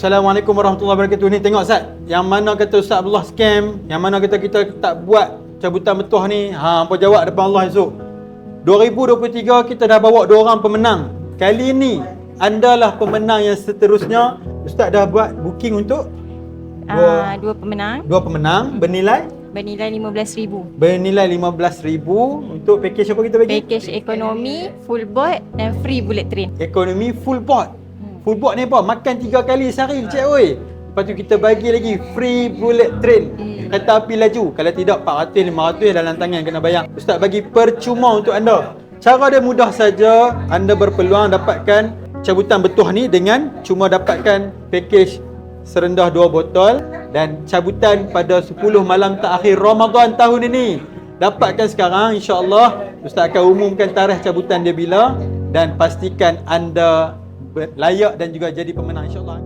Assalamualaikum warahmatullahi wabarakatuh. Ni tengok Ustaz, yang mana kata Ustaz Abdullah scam, yang mana kata kita tak buat cabutan betuah ni, hampa jawab depan Allah esok. 2023 kita dah bawa 2 orang pemenang. Kali ni andalah pemenang yang seterusnya. Ustaz dah buat booking untuk dua pemenang bernilai RM15,000. bernilai RM15,000 untuk package apa kita bagi? Package ekonomi, full board dan free bullet train. Ekonomi full board. Full board ni apa? Makan 3 kali sehari cik oi. Lepas tu kita bagi lagi free bullet train. Kereta api laju. Kalau tidak 400 500 dalam tangan kena bayar. Ustaz bagi percuma untuk anda. Cara dia mudah saja. Anda berpeluang dapatkan cabutan betuah ni dengan cuma dapatkan package serendah 2 botol dan cabutan pada 10 malam terakhir Ramadan tahun ini. Dapatkan sekarang, insya-Allah Ustaz akan umumkan tarikh cabutan dia bila, dan pastikan anda layak dan juga jadi pemenang, insya-Allah.